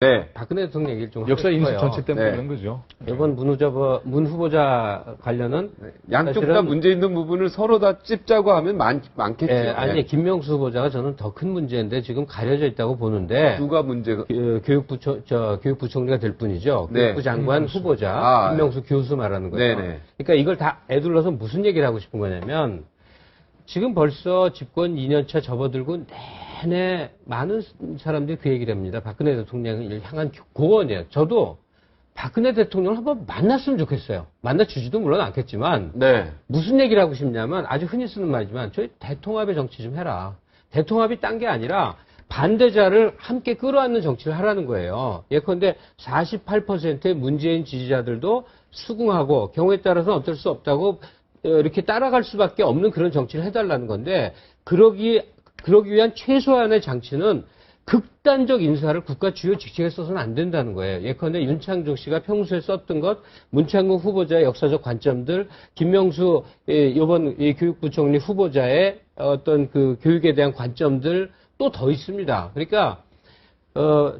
네. 박근혜 대통령 얘기를 좀 역사 하고 인식 싶어요. 전체 때문에 네. 그런 거죠. 이번 문 후보자 관련은 양쪽 다 사실은 문제 있는 부분을 서로 다 찝자고 하면 많겠죠. 예, 아니 네. 김명수 후보자가 저는 더 큰 문제인데 지금 가려져 있다고 보는데 누가 문제가 교육부총리가 될 뿐이죠. 네. 교육부 장관 후보자 김명수 교수 말하는 거죠. 네네. 그러니까 이걸 다 애둘러서 무슨 얘기를 하고 싶은 거냐면 지금 벌써 집권 2년차 접어들고 내내 많은 사람들이 그 얘기를 합니다. 박근혜 대통령을 향한 고언이에요. 저도 박근혜 대통령을 한번 만났으면 좋겠어요. 만나주지도 물론 않겠지만 네. 무슨 얘기를 하고 싶냐면 아주 흔히 쓰는 말이지만 저희 대통합의 정치 좀 해라. 대통합이 딴 게 아니라 반대자를 함께 끌어안는 정치를 하라는 거예요. 예컨대 48%의 문재인 지지자들도 수긍하고 경우에 따라서는 어쩔 수 없다고 이렇게 따라갈 수밖에 없는 그런 정치를 해달라는 건데 그러기 위한 최소한의 장치는 극단적 인사를 국가 주요 직책에 써서는 안 된다는 거예요. 예컨대 윤창중 씨가 평소에 썼던 것, 문창국 후보자의 역사적 관점들, 김명수 이번 교육부총리 후보자의 어떤 그 교육에 대한 관점들 또 더 있습니다. 그러니까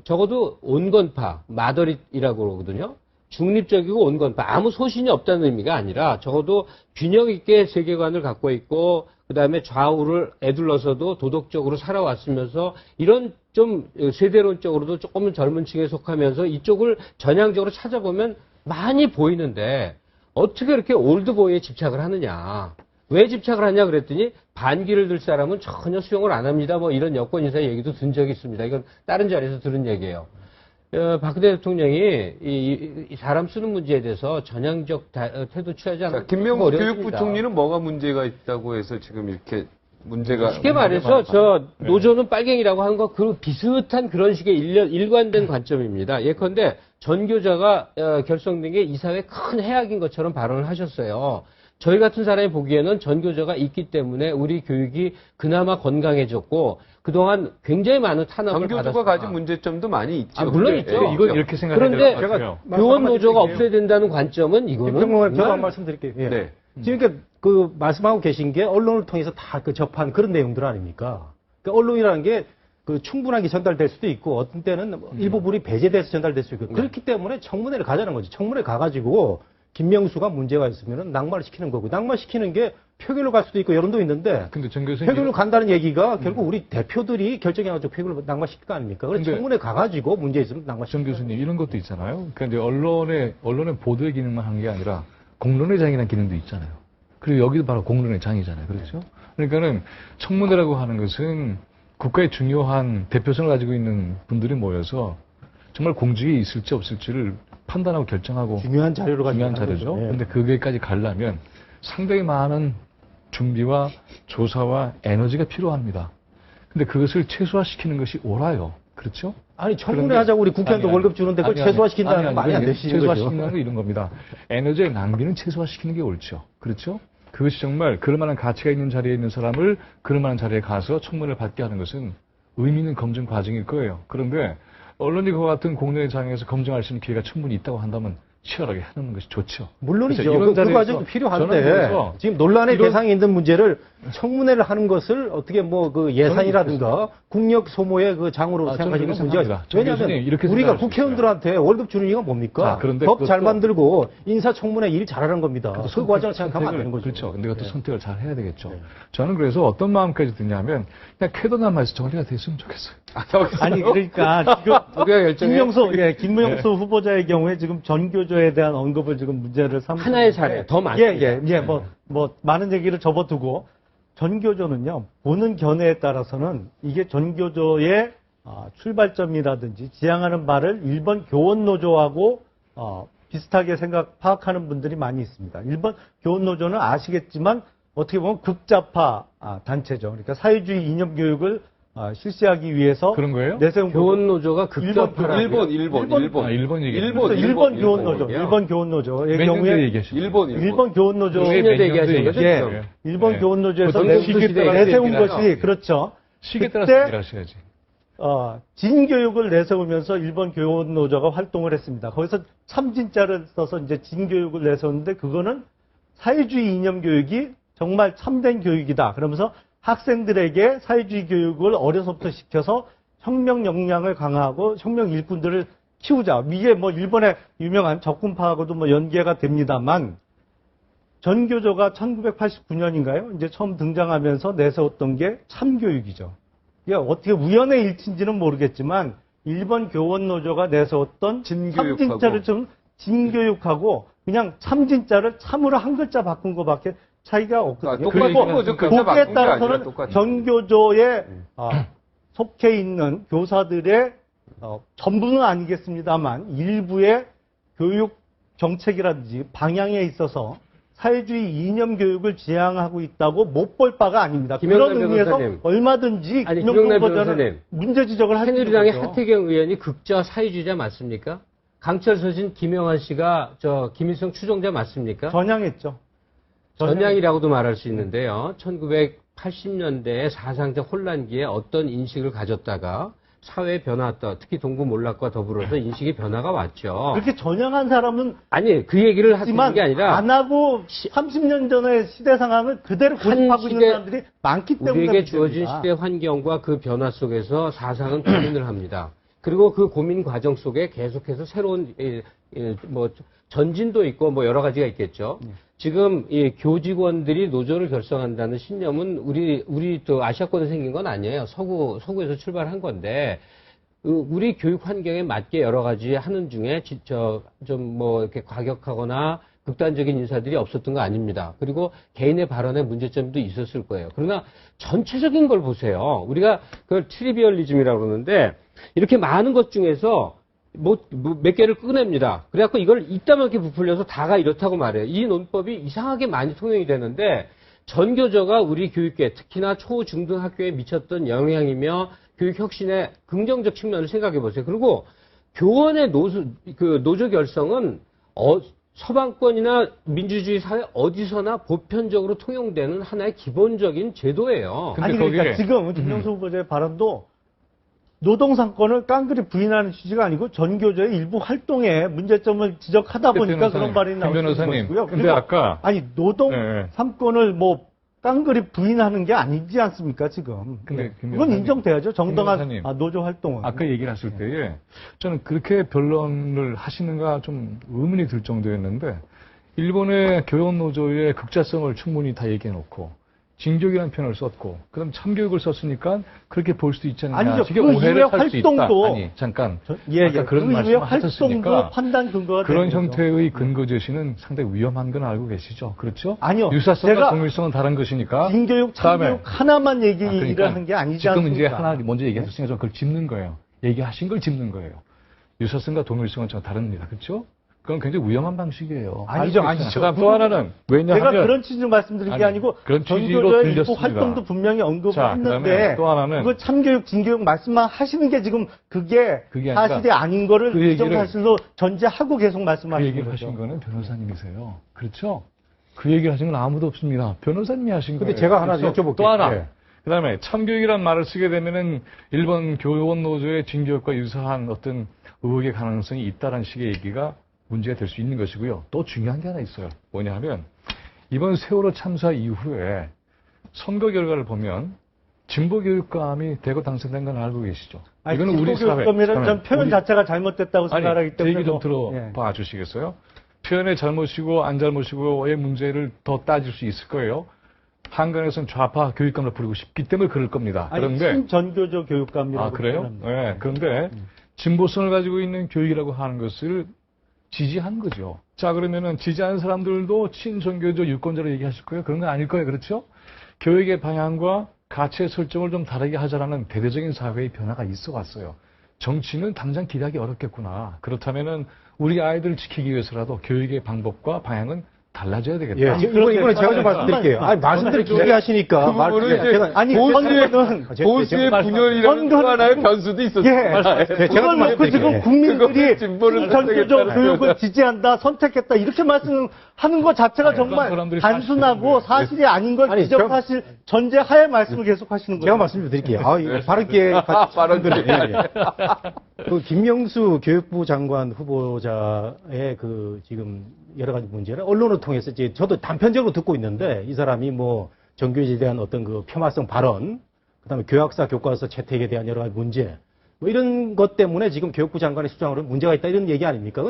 적어도 온건파, 마더릿이라고 그러거든요. 중립적이고 온건파, 아무 소신이 없다는 의미가 아니라 적어도 균형 있게 세계관을 갖고 있고 그다음에 좌우를 애둘러서도 도덕적으로 살아왔으면서 이런 좀 세대론적으로도 조금은 젊은 층에 속하면서 이쪽을 전향적으로 찾아보면 많이 보이는데 어떻게 이렇게 올드보이에 집착을 하느냐. 왜 집착을 하냐 그랬더니 반기를 들 사람은 전혀 수용을 안 합니다. 뭐 이런 여권 인사 얘기도 든 적이 있습니다. 이건 다른 자리에서 들은 얘기예요. 박근혜 대통령이 이 사람 쓰는 문제에 대해서 전향적 태도 취하지 않는 김명수 교육부총리는 뭐가 문제가 있다고 해서 지금 이렇게 문제가 쉽게 말해서 노조는 빨갱이라고 하는 거 그 비슷한 그런 식의 일관된 관점입니다. 예컨대 전교조가 결성된 게 이 사회에 큰 해악인 것처럼 발언을 하셨어요. 저희 같은 사람이 보기에는 전교조가 있기 때문에 우리 교육이 그나마 건강해졌고 그동안 굉장히 많은 탄압을 받았습니다. 전교조가 가진 문제점도 많이 있죠. 물론 있죠. 이걸 이렇게 생각해야 그런데 될 것 같아요. 교원 노조가 없어야 된다는 관점은 이거는 제가 한 말씀 드릴게요. 예. 네. 지금 그 말씀하고 계신 게 언론을 통해서 다 그 접한 그런 내용들 아닙니까? 그 언론이라는 게 그 충분하게 전달될 수도 있고 어떤 때는 일부분이 배제돼서 전달될 수 있고 그렇기 때문에 청문회를 가자는 거지. 청문회 가가지고 김명수가 문제가 있으면 낙마를 시키는 거고 낙마시키는 게 표결로 갈 수도 있고 여론도 있는데 근데 정 교수님 표결로 간다는 얘기가 결국 우리 대표들이 결정해가지고 표결로 낙마시킬 거 아닙니까? 그래서 청문회 가가지고 문제 있으면 정 낙마시키는 교수님 이런 것도 있잖아요. 그러니까 이제 언론의 보도의 기능만 한 게 아니라 공론의 장이라는 기능도 있잖아요. 그리고 여기도 바로 공론의 장이잖아요. 그렇죠? 그러니까는 청문회라고 하는 것은 국가의 중요한 대표성을 가지고 있는 분들이 모여서 정말 공직이 있을지 없을지를 판단하고 결정하고 중요한 자료로 가지고 중요한 하는 자료죠. 거죠. 예. 근데 거기까지 가려면 상당히 많은 준비와 조사와 에너지가 필요합니다. 근데 그것을 최소화시키는 것이 옳아요. 그렇죠? 아니 청문회 하자고 우리 국회의원도 월급 주는데 그걸 최소화시킨다는 건 말이 안 되시는 거죠. 최소화시키는 건 이런 겁니다. 에너지의 낭비는 최소화시키는 게 옳죠. 그렇죠? 그것이 정말 그럴 만한 가치가 있는 자리에 있는 사람을 그럴 만한 자리에 가서 청문회를 받게 하는 것은 의미 있는 검증 과정일 거예요. 그런데 언론이 그와 같은 공론의 장에서 검증할 수 있는 기회가 충분히 있다고 한다면 치열하게 하는 것이 좋죠. 물론이죠. 이런 그 자리에서 과정도 필요한데 지금 논란의 이런- 대상이 있는 문제를 청문회를 하는 것을 어떻게 뭐 그 예산이라든가 국력 소모의 그 장으로 저는 생각하시는 그렇게 문제가 생각합니다. 있어요. 왜냐하면 교수님, 이렇게 우리가 생각할 수 국회의원들한테 월급 주는 이유가 뭡니까? 자, 그런데 법 잘 그것도- 만들고 인사청문회 일 잘하는 겁니다. 그 과정을 생각하면 안 되는 거죠. 그렇죠. 근데 그것도 선택을 잘 해야 되겠죠. 저는 그래서 어떤 마음까지 드냐면 그냥 캐도남에서 정리가 됐으면 좋겠어요. 아니 그러니까 지금 우리가 결정해 김명수 후보자의 경우에 지금 전교조에 대한 언급을 지금 문제를 삼고 하나의 사례 더 많습니다. 뭐 많은 얘기를 접어두고 전교조는요 보는 견해에 따라서는 이게 전교조의 출발점이라든지 지향하는 바를 일본 교원노조하고 비슷하게 파악하는 분들이 많이 있습니다. 일본 교원노조는 아시겠지만 어떻게 보면 극좌파 단체죠. 그러니까 사회주의 이념 교육을 실시하기 위해서 그런 거예요? 내세운 교원 노조가 극좌파라. 일본 일본 얘기. 일본 교원노조, 일본 교원노조의 경우에 얘기하시죠. 일본 교원노조 그게 신여대 몇 얘기하시는 년도 거죠? 얘기죠. 예, 일본 교원노조에서 보통 시기에 따라서 내세운 얘기를 것이 하죠. 그렇죠. 시기에 따라서 그때 얘기를 하셔야지. 진교육을 내세우면서 일본 교원노조가 활동을 했습니다. 거기서 참진자를 써서 이제 진교육을 내세웠는데 그거는 사회주의 이념 교육이 정말 참된 교육이다. 그러면서 학생들에게 사회주의 교육을 어려서부터 시켜서 혁명 역량을 강화하고 혁명 일꾼들을 키우자. 이게 뭐 일본의 유명한 적군파하고도 뭐 연계가 됩니다만 전교조가 1989년인가요? 이제 처음 등장하면서 내세웠던 게 참교육이죠. 이게 어떻게 우연의 일치인지는 모르겠지만 일본 교원노조가 내세웠던 진교육하고. 참진자를 좀 진교육하고 그냥 참진자를 참으로 한 글자 바꾼 것밖에 차이가 없거든요. 똑같은 그리고 거죠. 글자 바꾼 거기에 게 아니라 따라서는 똑같은 전교조에 속해 있는 교사들의 전부는 아니겠습니다만 일부의 교육 정책이라든지 방향에 있어서 사회주의 이념 교육을 지향하고 있다고 못 볼 바가 아닙니다. 김영남 그런 의미에서 변호사님. 얼마든지 아니, 김영남 김영남 버전은 변호사님. 문제 지적을 할 수 있는 새누리당의 거죠. 하태경 의원이 극좌 사회주의자 맞습니까? 강철 서신 김영환 씨가 김일성 추종자 맞습니까? 전향했죠. 전향이라고도 말할 수 있는데요. 1980년대의 사상적 혼란기에 어떤 인식을 가졌다가 사회 변화와 특히 동구 몰락과 더불어서 인식의 변화가 왔죠. 그렇게 전향한 사람은 아니 그 얘기를 하는 하지만 게 아니라 안 하고 30년 전의 시대 상황을 그대로 고집하고 있는 사람들이 많기 때문에 우리에게 주어진 문제입니다. 시대 환경과 그 변화 속에서 사상은 고민을 합니다. 그리고 그 고민 과정 속에 계속해서 새로운 뭐 전진도 있고 뭐 여러 가지가 있겠죠. 지금 이 교직원들이 노조를 결성한다는 신념은 우리 또 아시아권에 생긴 건 아니에요. 서구에서 출발한 건데 우리 교육 환경에 맞게 여러 가지 하는 중에 좀 뭐 이렇게 과격하거나 극단적인 인사들이 없었던 거 아닙니다. 그리고 개인의 발언에 문제점도 있었을 거예요. 그러나 전체적인 걸 보세요. 우리가 그걸 트리비얼리즘이라고 그러는데 이렇게 많은 것 중에서 몇 개를 꺼냅니다. 그래갖고 이걸 이따만하게 부풀려서 다가 이렇다고 말해요. 이 논법이 이상하게 많이 통용이 되는데 전교조가 우리 교육계, 특히나 초, 중등 학교에 미쳤던 영향이며 교육 혁신의 긍정적 측면을 생각해 보세요. 그리고 교원의 노조 결성은 서방권이나 민주주의 사회 어디서나 보편적으로 통용되는 하나의 기본적인 제도예요. 근데 아니 그러니까 거기에- 지금 김명수 후보자의 발언도 노동상권을 깡그리 부인하는 취지가 아니고 전교조의 일부 활동에 문제점을 지적하다 보니까 그런 말이 나오는 변호사님. 것이고요. 근데 그리고 아까 아니 노동 네. 삼권을 뭐 깡그리 부인하는 게 아니지 않습니까 지금? 근데 김 그건 변호사님, 인정돼야죠. 정당한 김 변호사님. 노조 활동은. 아까 얘기를 하실 때에 저는 그렇게 변론을 하시는가 좀 의문이 들 정도였는데 일본의 교원노조의 극자성을 충분히 다 얘기해놓고 징조기라는 표현을 썼고 그다음 참교육을 썼으니까 그렇게 볼 수도 있지 않느냐. 아니죠. 이게 그 오해를 이후의 살 수 있다. 활동도 아니 잠깐 예, 아까 그런 그 이후의 말씀을 활동도 하셨으니까 판단 근거가 그런 되는 거죠. 형태의 근거 제시는 상당히 위험한 건 알고 계시죠? 그렇죠? 아니요. 유사성과 제가 동일성은 다른 것이니까. 인교육, 그다음에 참교육 하나만 그러니까 얘기하는 게 아니지 지금 않습니까? 이제 하나 먼저 얘기하셨으니까 저 그걸 짚는 거예요. 얘기하신 걸 짚는 거예요. 유사성과 동일성은 좀 다릅니다. 그렇죠? 그건 굉장히 위험한 방식이에요. 아니죠, 알고 아니죠. 있잖아요. 그다음 또 하나는 제가 왜냐하면 그런 취지로 말씀드린 게 아니, 아니고 그런 취지로 전교조의 일부 들렸습니다. 활동도 분명히 언급을 자, 했는데 그다음에 또 하나는 그거 참교육, 진교육 말씀만 하시는 게 지금 그게 아니라 사실이 아닌 거를 그 얘기를- 부정사실로 전제하고 계속 그 말씀하시는 얘기를 거죠. 하신 거는 변호사님이세요. 그렇죠? 그 얘기를 하신 건 아무도 없습니다. 변호사님이 하신 근데 거예요. 제가 하나 그렇죠? 여쭤볼게요. 또 하나. 예. 그다음에 참교육이라는 말을 쓰게 되면은 일본 교원 노조의 진교육과 유사한 어떤 의혹의 가능성이 있다라는 식의 얘기가 문제가 될 수 있는 것이고요. 또 중요한 게 하나 있어요. 뭐냐 하면 이번 세월호 참사 이후에 선거 결과를 보면 진보 교육감이 대거 당선된 건 알고 계시죠? 아니, 이거는 우리 사회. 교육감이라는 전 표현 우리- 자체가 잘못됐다고 아니, 생각하기 제 때문에 얘기 좀 뭐, 들어봐 주시겠어요? 표현의 잘못이고 안 잘못이고의 문제를 더 따질 수 있을 거예요. 한간에서는 좌파 교육감을 부르고 싶기 때문에 그럴 겁니다. 아니, 그런데 신전교조 교육감이라고 아 그래요? 표현합니다. 네. 그런데 진보성을 가지고 있는 교육이라고 하는 것을 지지한 거죠. 자 그러면은 지지하는 사람들도 친전교조 유권자로 얘기하실 거예요? 그런 건 아닐 거예요. 그렇죠? 교육의 방향과 가치의 설정을 좀 다르게 하자라는 대대적인 사회의 변화가 있어 왔어요. 정치는 당장 기대하기 어렵겠구나. 그렇다면은 우리 아이들을 지키기 위해서라도 교육의 방법과 방향은 달라져야 되겠다. 예, 이번에 제가 좀 말씀드릴게요. 아니, 말씀들이 길게 하시니까. 그 부분은 이제 제가, 아니, 보수의 선거는 분열이라는 또 하나의 변수도 있었어요. 예. 제가 그걸 좀 놓고 지금 말씀드릴게요. 국민들이 진보를 전교조 선택했다는 교육을 지지한다, 선택했다 이렇게 말씀하는 것 자체가 아니, 정말 사람들이 단순하고 사실이 아닌 걸 아니, 지적하실 전제하에 말씀을 계속 하시는 거예요. 제가 말씀 좀 드릴게요. 이거 발언 기회 발언들이. 그 김명수 교육부 장관 후보자의 그 지금 여러 가지 문제를 언론을 통해서 이제 저도 단편적으로 듣고 있는데 이 사람이 뭐 정교조에 대한 어떤 그 폄하성 발언, 그다음에 교학사 교과서 채택에 대한 여러 가지 문제, 뭐 이런 것 때문에 지금 교육부 장관의 수장으로 문제가 있다 이런 얘기 아닙니까?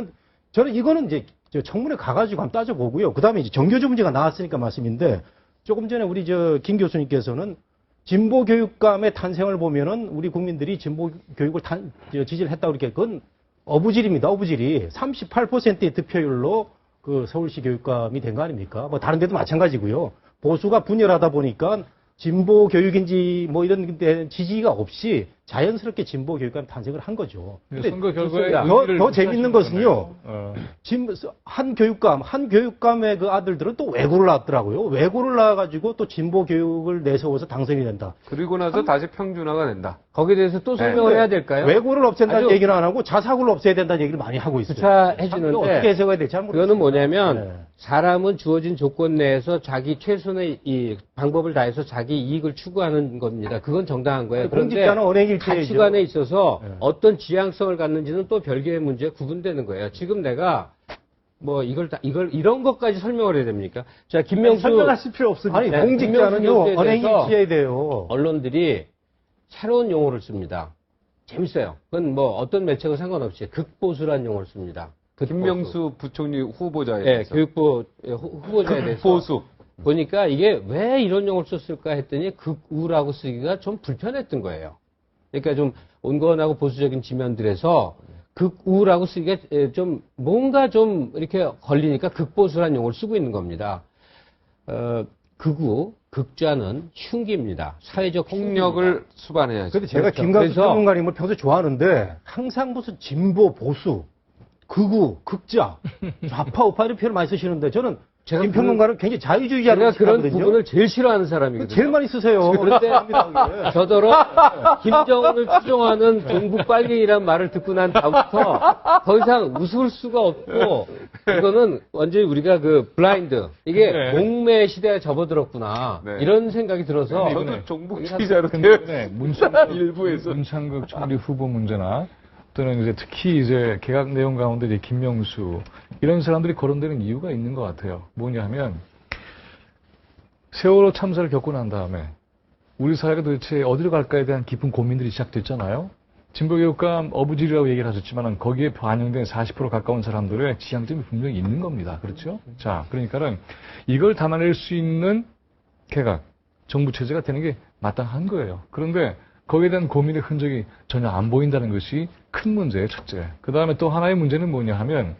저는 이거는 이제 저 청문회 가가지고 한번 따져보고요. 그 다음에 이제 정교조 문제가 나왔으니까 말씀인데 조금 전에 우리 김 교수님께서는 진보 교육감의 탄생을 보면은 우리 국민들이 진보 교육을 지지를 했다고 이렇게 그건 어부질입니다. 어부질이 38%의 득표율로 그 서울시 교육감이 된 거 아닙니까? 뭐 다른 데도 마찬가지고요. 보수가 분열하다 보니까 진보 교육인지 뭐 이런 데 지지가 없이 자연스럽게 진보 교육감이 탄생을 한 거죠. 근데 선거 결과에 더 재밌는 것은요. 어. 한 교육감의 그 아들들은 또 외고를 나왔더라고요. 외고를 나와가지고 또 진보 교육을 내세워서 당선이 된다. 그리고 나서 다시 평준화가 된다. 거기에 대해서 또 설명을 해야 될까요? 외고를 없앤다는 아주- 얘기는 안 하고 자사고를 없애야 된다는 얘기를 많이 하고 있어요. 구차해지는데 어떻게 해석해야 될지 잘 모르겠어요. 그거는 뭐냐면 네. 사람은 주어진 조건 내에서 자기 최선의 이 방법을 다해서 자기 이익을 추구하는 겁니다. 그건 정당한 거예요. 그런데 공직자는 언행일치이죠. 가치관에 있어서 네. 어떤 지향성을 갖는지는 또 별개의 문제에 구분되는 거예요. 지금 내가 뭐 이걸 이런 것까지 설명을 해야 됩니까? 자, 김명수 설명하실 필요 없습니다. 아니 네, 공직자는요 김명수 교수에 언행일치해야 돼요. 언론들이 새로운 용어를 씁니다. 재밌어요. 그건 뭐 어떤 매체가 상관없이 극보수라는 용어를 씁니다. 김명수 부총리 후보자에 예, 대해서. 교육부 후보자에 대해서 보수. 보니까 이게 왜 이런 용어를 썼을까 했더니 극우라고 쓰기가 좀 불편했던 거예요. 그러니까 좀 온건하고 보수적인 지면들에서 극우라고 쓰기가 좀 뭔가 좀 이렇게 걸리니까 극보수라는 용어를 쓰고 있는 겁니다. 극우, 극좌는 흉기입니다. 사회적 폭력을 수반해야죠. 근데 제가 그렇죠. 김광수 그래서- 평론가님을 평소에 좋아하는데 항상 무슨 진보, 보수, 극우, 극자, 좌파, 우파 이런 표현을 많이 쓰시는데 저는 제가 김 평론가를 굉장히 자유주의자로 제가 그런 생각하거든요. 부분을 제일 싫어하는 사람이거든요. 제일 많이 쓰세요. 그런데 그런데 저더러 김정은을 추종하는 종북 빨갱이란 말을 듣고 난 다음부터 더 이상 웃을 수가 없고 이거는 완전히 우리가 그 블라인드 이게 네. 목매 시대에 접어들었구나 네. 이런 생각이 들어서 저도 종북주의자로 근데 일부에서. 문창극 총리 후보 문제나 또는 이제 특히 이제 개각 내용 가운데 이제 김명수 이런 사람들이 거론되는 이유가 있는 것 같아요. 뭐냐 하면 세월호 참사를 겪고 난 다음에 우리 사회가 도대체 어디로 갈까에 대한 깊은 고민들이 시작됐잖아요. 진보교육감 어부질이라고 얘기를 하셨지만 거기에 반영된 40% 가까운 사람들의 지향점이 분명히 있는 겁니다. 그렇죠? 자, 그러니까는 이걸 담아낼 수 있는 개각, 정부 체제가 되는 게 마땅한 거예요. 그런데 거기에 대한 고민의 흔적이 전혀 안 보인다는 것이 큰 문제예요, 첫째. 그 다음에 또 하나의 문제는 뭐냐 하면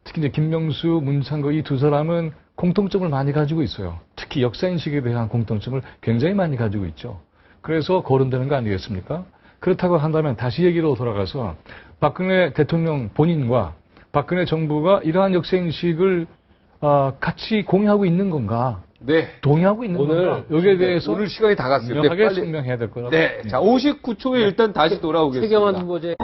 특히 이제 김명수, 문창거 이 두 사람은 공통점을 많이 가지고 있어요. 특히 역사인식에 대한 공통점을 굉장히 많이 가지고 있죠. 그래서 거론되는 거 아니겠습니까? 그렇다고 한다면 다시 얘기로 돌아가서 박근혜 대통령 본인과 박근혜 정부가 이러한 역사인식을 같이 공유하고 있는 건가? 네. 동의하고 있는 오늘 건가? 여기에 대해서 오늘 시간이 다 갔어요. 명하게 빨리. 설명해야 될 거라고. 네. 자, 59초에 일단 다시 돌아오겠습니다. 최경환 후보자